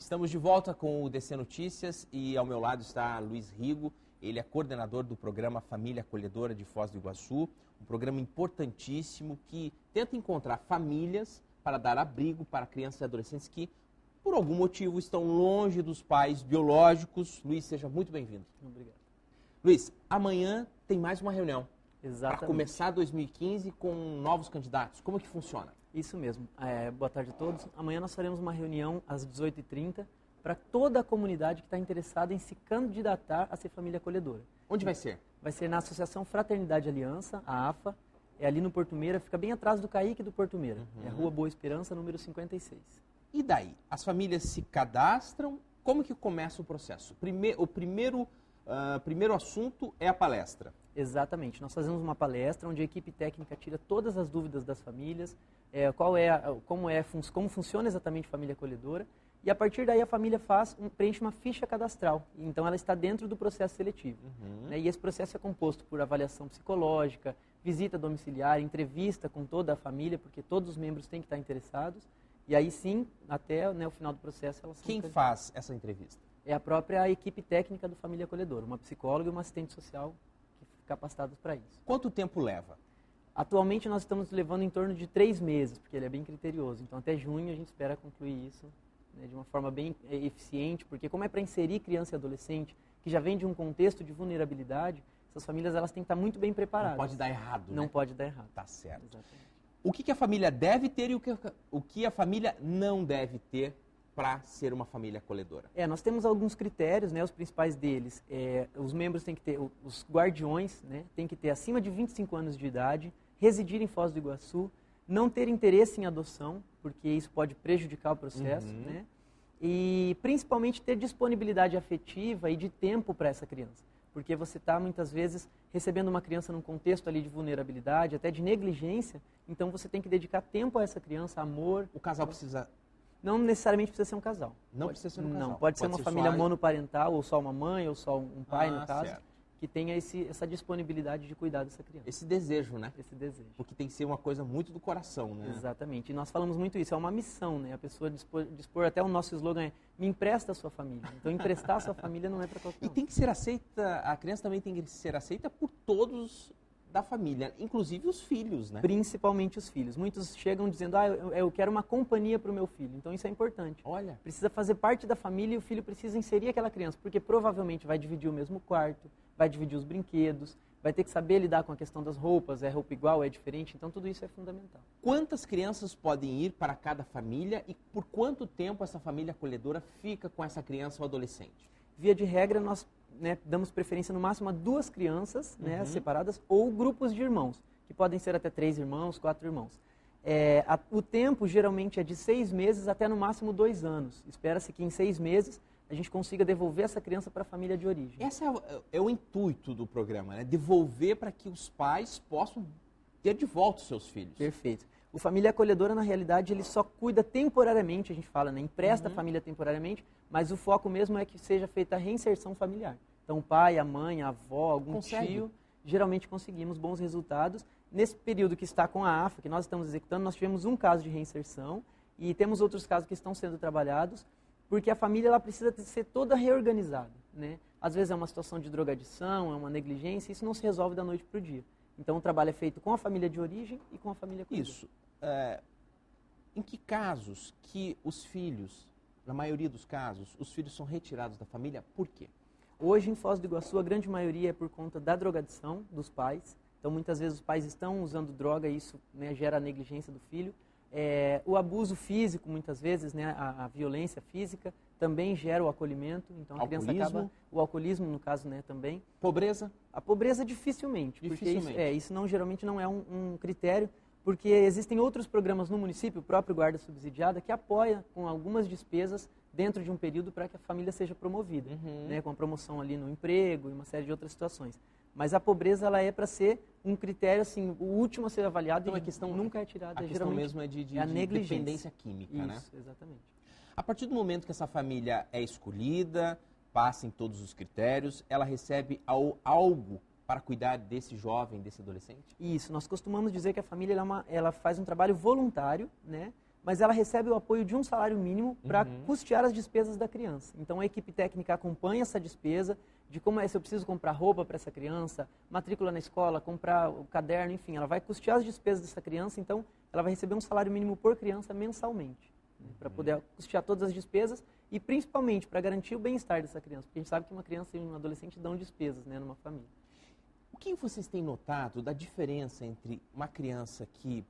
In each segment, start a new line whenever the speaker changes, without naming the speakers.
Estamos de volta com o DC Notícias e ao meu lado está Luiz Rigo. Ele é coordenador do programa Família Acolhedora de Foz do Iguaçu, um programa importantíssimo que tenta encontrar famílias para dar abrigo para crianças e adolescentes que, por algum motivo, estão longe dos pais biológicos. Luiz, seja muito bem-vindo.
Obrigado.
Luiz, amanhã tem mais uma reunião.
Exatamente.
Para começar 2015 com novos candidatos. Como que funciona?
Isso mesmo. Boa tarde a todos. Amanhã nós faremos uma reunião às 18h30 para toda a comunidade que está interessada em se candidatar a ser família acolhedora.
Onde vai ser?
Vai ser na Associação Fraternidade Aliança, a AFA. É ali no Porto Meira, fica bem atrás do Caíque do Porto Meira. É Rua Boa Esperança, número 56.
E daí? As famílias se cadastram? Como que começa o processo? O primeiro assunto é a palestra.
Exatamente. Nós fazemos uma palestra onde a equipe técnica tira todas as dúvidas das famílias, como funciona exatamente a família acolhedora, e a partir daí a família preenche uma ficha cadastral. Então ela está dentro do processo seletivo. E esse processo é composto por avaliação psicológica, visita domiciliar, entrevista com toda a família, porque todos os membros têm que estar interessados, e aí sim, até o final do processo elas são...
Quem faz essa entrevista?
É a própria equipe técnica do Família Acolhedora, uma psicóloga e uma assistente social capacitados para isso.
Quanto tempo leva?
Atualmente nós estamos levando em torno de 3 meses, porque ele é bem criterioso. Então até junho a gente espera concluir isso, né, de uma forma bem eficiente, porque como é para inserir criança e adolescente, que já vem de um contexto de vulnerabilidade, essas famílias elas têm que estar muito bem preparadas.
Não pode dar errado,
Não pode dar errado.
Tá certo.
Exatamente.
O que a família deve ter e o que a família não deve ter para ser uma família acolhedora?
Nós temos alguns critérios, né, os principais deles. Os membros têm que ter, os guardiões, né, têm que ter acima de 25 anos de idade, residir em Foz do Iguaçu, não ter interesse em adoção, porque isso pode prejudicar o processo, né, e principalmente ter disponibilidade afetiva e de tempo para essa criança. Porque você está, muitas vezes, recebendo uma criança num contexto ali de vulnerabilidade, até de negligência, então você tem que dedicar tempo a essa criança, amor.
O casal precisa...
Não necessariamente precisa ser um casal.
Precisa ser um casal.
Não, pode ser uma família monoparental, ou só uma mãe, ou só um pai, no caso,
certo.
Que tenha essa disponibilidade de cuidar dessa criança.
Esse desejo, né?
Esse desejo.
Porque tem que ser uma coisa muito do coração, né?
Exatamente. E nós falamos muito isso, é uma missão, né? A pessoa dispor, até o nosso slogan é, me empresta a sua família. Então, emprestar a sua família não é para qualquer um.
E tem que ser aceita, a criança também tem que ser aceita por todos da família, inclusive os filhos, né?
Principalmente os filhos. Muitos chegam dizendo, eu quero uma companhia para o meu filho. Então isso é importante.
Olha.
Precisa fazer parte da família e o filho precisa inserir aquela criança, porque provavelmente vai dividir o mesmo quarto, vai dividir os brinquedos, vai ter que saber lidar com a questão das roupas, é roupa igual, é diferente, então tudo isso é fundamental.
Quantas crianças podem ir para cada família e por quanto tempo essa família acolhedora fica com essa criança ou adolescente?
Via de regra, nós damos preferência no máximo a 2 crianças separadas ou grupos de irmãos, que podem ser até 3 irmãos, 4 irmãos. O tempo geralmente é de 6 meses até no máximo 2 anos. Espera-se que em 6 meses a gente consiga devolver essa criança para a família de origem.
Esse é o intuito do programa, né? Devolver para que os pais possam ter de volta os seus filhos.
Perfeito. O Família Acolhedora, na realidade, ele só cuida temporariamente, a gente fala, né? Empresta a família temporariamente, mas o foco mesmo é que seja feita a reinserção familiar. Então, o pai, a mãe, a avó, algum tio, geralmente conseguimos bons resultados. Nesse período que está com a AFA, que nós estamos executando, nós tivemos um caso de reinserção e temos outros casos que estão sendo trabalhados, porque a família ela precisa ser toda reorganizada, né? Às vezes é uma situação de drogadição, é uma negligência, isso não se resolve da noite para o dia. Então, o trabalho é feito com a família de origem e com a família acolhedora.
Isso. Em que casos que os filhos, na maioria dos casos, os filhos são retirados da família, por quê?
Hoje, em Foz do Iguaçu, a grande maioria é por conta da drogadição dos pais. Então, muitas vezes os pais estão usando droga e isso, né, gera a negligência do filho. O abuso físico, muitas vezes, né, a violência física, também gera o acolhimento. Então, a criança acaba... O alcoolismo, no caso, né, também.
Pobreza?
A pobreza, dificilmente. Porque isso geralmente não é um critério, porque existem outros programas no município, o próprio Guarda Subsidiada, que apoia com algumas despesas dentro de um período para que a família seja promovida, né, com a promoção ali no emprego e uma série de outras situações. Mas a pobreza ela é para ser um critério, assim, o último a ser avaliado, então, e a questão nunca é tirada.
A questão mesmo é de dependência química,
isso,
né?
Isso, exatamente.
A partir do momento que essa família é escolhida, passa em todos os critérios, ela recebe algo para cuidar desse jovem, desse adolescente?
Isso, nós costumamos dizer que a família ela faz um trabalho voluntário, né? mas ela recebe o apoio de um salário mínimo para custear as despesas da criança. Então a equipe técnica acompanha essa despesa, de como é, se eu preciso comprar roupa para essa criança, matrícula na escola, comprar o caderno, enfim, ela vai custear as despesas dessa criança, então ela vai receber um salário mínimo por criança mensalmente, para poder custear todas as despesas e principalmente para garantir o bem-estar dessa criança, porque a gente sabe que uma criança e um adolescente dão despesas, né, numa família.
O que vocês têm notado da diferença entre uma criança que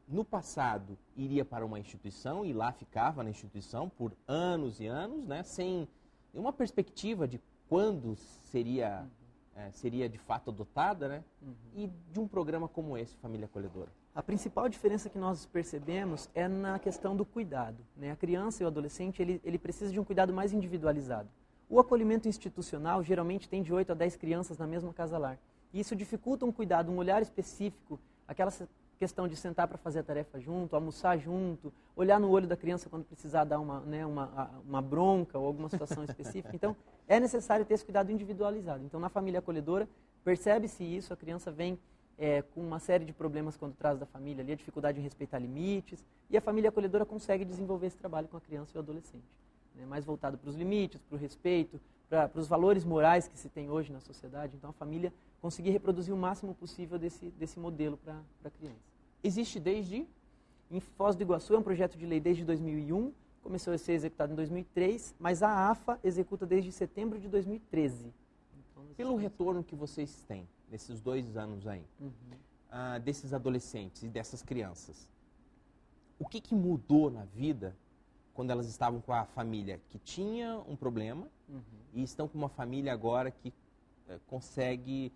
no passado iria para uma instituição e lá ficava na instituição por anos e anos, né, sem nenhuma perspectiva de quando seria de fato adotada, né, e de um programa como esse, Família Acolhedora?
A principal diferença que nós percebemos é na questão do cuidado, né? A criança e o adolescente, ele precisa de um cuidado mais individualizado. O acolhimento institucional geralmente tem de 8 a 10 crianças na mesma casa-lar. E isso dificulta um cuidado, um olhar específico, aquela questão de sentar para fazer a tarefa junto, almoçar junto, olhar no olho da criança quando precisar dar uma bronca ou alguma situação específica. Então, é necessário ter esse cuidado individualizado. Então, na família acolhedora, percebe-se isso, a criança vem com uma série de problemas quando traz da família ali, a dificuldade em respeitar limites, e a família acolhedora consegue desenvolver esse trabalho com a criança e o adolescente, né, mais voltado para os limites, para o respeito, para os valores morais que se tem hoje na sociedade. Então, a família conseguir reproduzir o máximo possível desse modelo para a criança.
Existe desde?
Em Foz do Iguaçu é um projeto de lei desde 2001, começou a ser executado em 2003, mas a AFA executa desde setembro de 2013. Então,
pelo retorno que vocês têm nesses 2 anos aí, desses adolescentes e dessas crianças, o que mudou na vida quando elas estavam com a família que tinha um problema e estão com uma família agora que consegue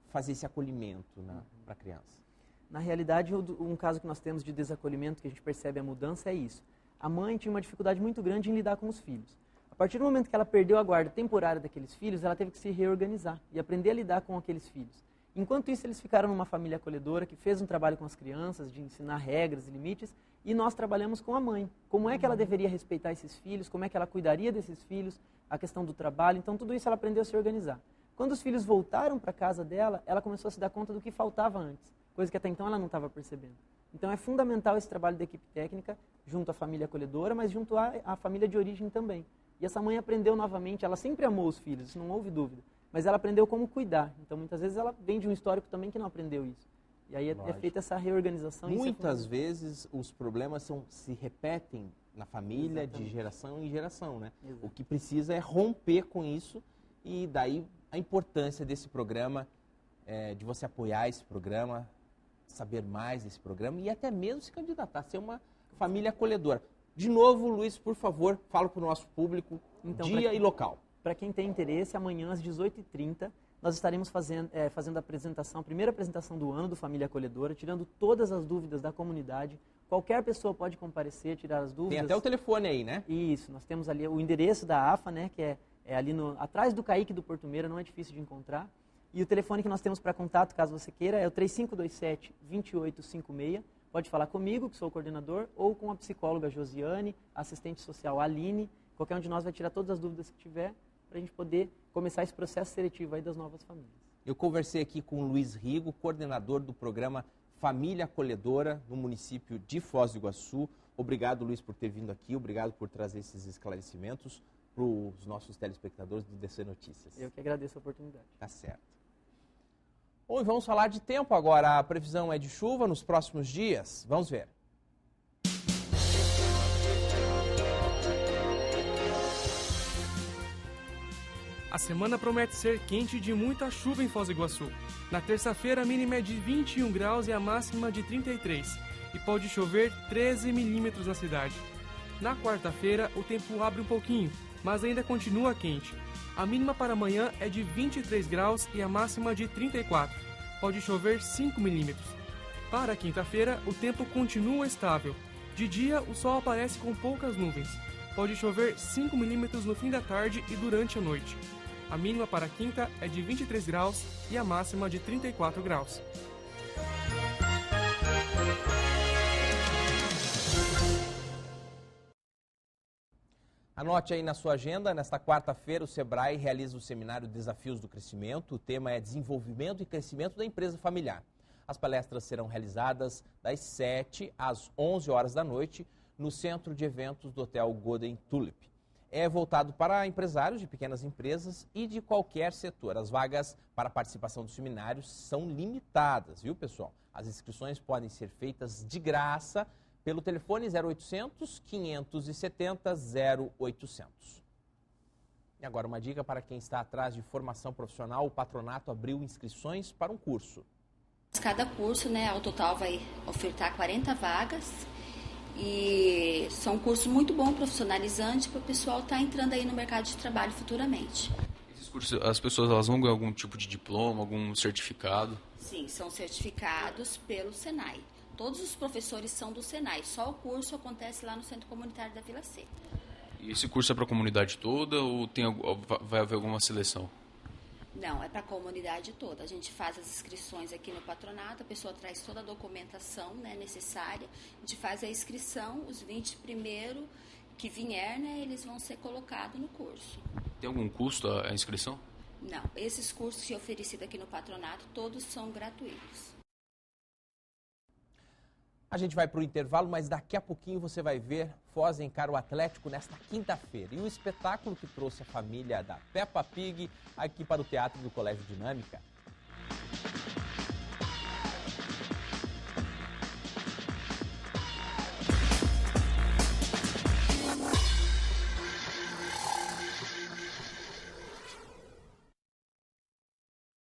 fazer esse acolhimento para a criança?
Na realidade, um caso que nós temos de desacolhimento, que a gente percebe a mudança, é isso. A mãe tinha uma dificuldade muito grande em lidar com os filhos. A partir do momento que ela perdeu a guarda temporária daqueles filhos, ela teve que se reorganizar e aprender a lidar com aqueles filhos. Enquanto isso, eles ficaram numa família acolhedora que fez um trabalho com as crianças, de ensinar regras e limites, e nós trabalhamos com a mãe. Como é que ela deveria respeitar esses filhos, como é que ela cuidaria desses filhos, a questão do trabalho. Então, tudo isso ela aprendeu a se organizar. Quando os filhos voltaram para a casa dela, ela começou a se dar conta do que faltava antes, coisa que até então ela não estava percebendo. Então, é fundamental esse trabalho da equipe técnica, junto à família acolhedora, mas junto à família de origem também. E essa mãe aprendeu novamente, ela sempre amou os filhos, isso não houve dúvida, mas ela aprendeu como cuidar. Então, muitas vezes, ela vem de um histórico também que não aprendeu isso. E aí é feita essa reorganização.
Muitas vezes, os problemas se repetem na família. Exatamente. De geração em geração, né? Exato. O que precisa é romper com isso, e daí a importância desse programa, de você apoiar esse programa, saber mais desse programa e até mesmo se candidatar a ser uma família acolhedora. De novo, Luiz, por favor, fala para o nosso público, então, dia e local.
Para quem tem interesse, amanhã às 18h30, nós estaremos fazendo a apresentação, a primeira apresentação do ano do Família Acolhedora, tirando todas as dúvidas da comunidade. Qualquer pessoa pode comparecer, tirar as dúvidas.
Tem até o telefone aí, né?
Isso, nós temos ali o endereço da AFA, né, que é ali atrás do CAIC do Porto Meira, não é difícil de encontrar. E o telefone que nós temos para contato, caso você queira, é o 3527-2856. Pode falar comigo, que sou o coordenador, ou com a psicóloga Josiane, a assistente social Aline. Qualquer um de nós vai tirar todas as dúvidas que tiver, para a gente poder começar esse processo seletivo aí das novas famílias.
Eu conversei aqui com o Luiz Rigo, coordenador do programa Família Acolhedora no município de Foz do Iguaçu. Obrigado, Luiz, por ter vindo aqui, obrigado por trazer esses esclarecimentos para os nossos telespectadores do DC Notícias.
Eu que agradeço a oportunidade.
Tá certo. Bom, e vamos falar de tempo agora. A previsão é de chuva nos próximos dias. Vamos ver.
A semana promete ser quente e de muita chuva em Foz do Iguaçu. Na terça-feira, a mínima é de 21 graus e a máxima de 33. E pode chover 13 milímetros na cidade. Na quarta-feira, o tempo abre um pouquinho, mas ainda continua quente. A mínima para amanhã é de 23 graus e a máxima de 34. Pode chover 5 milímetros. Para a quinta-feira, o tempo continua estável. De dia, o sol aparece com poucas nuvens. Pode chover 5 milímetros no fim da tarde e durante a noite. A mínima para a quinta é de 23 graus e a máxima de 34 graus.
Anote aí na sua agenda, nesta quarta-feira o Sebrae realiza o seminário Desafios do Crescimento. O tema é Desenvolvimento e Crescimento da Empresa Familiar. As palestras serão realizadas das 7 às 11 horas da noite no centro de eventos do Hotel Golden Tulip. É voltado para empresários de pequenas empresas e de qualquer setor. As vagas para participação do seminário são limitadas, viu, pessoal? As inscrições podem ser feitas de graça pelo telefone 0800 570 0800. E agora uma dica para quem está atrás de formação profissional: o patronato abriu inscrições para um curso.
Cada curso, ao total, vai ofertar 40 vagas. E são cursos muito bons, profissionalizantes, para o pessoal estar entrando aí no mercado de trabalho futuramente.
Esses cursos, as pessoas elas vão ganhar algum tipo de diploma, algum certificado?
Sim, são certificados pelo Senai. Todos os professores são do Senai, só o curso acontece lá no Centro Comunitário da Vila Seca.
E esse curso é para a comunidade toda ou vai haver alguma seleção?
Não, é para a comunidade toda. A gente faz as inscrições aqui no patronato, a pessoa traz toda a documentação necessária, a gente faz a inscrição, os 20 primeiros que vier, eles vão ser colocados no curso.
Tem algum custo a inscrição?
Não, esses cursos que oferecidos aqui no patronato, todos são gratuitos.
A gente vai para o intervalo, mas daqui a pouquinho você vai ver Foz encara o Atlético nesta quinta-feira. E o espetáculo que trouxe a família da Peppa Pig aqui para o Teatro do Colégio Dinâmica.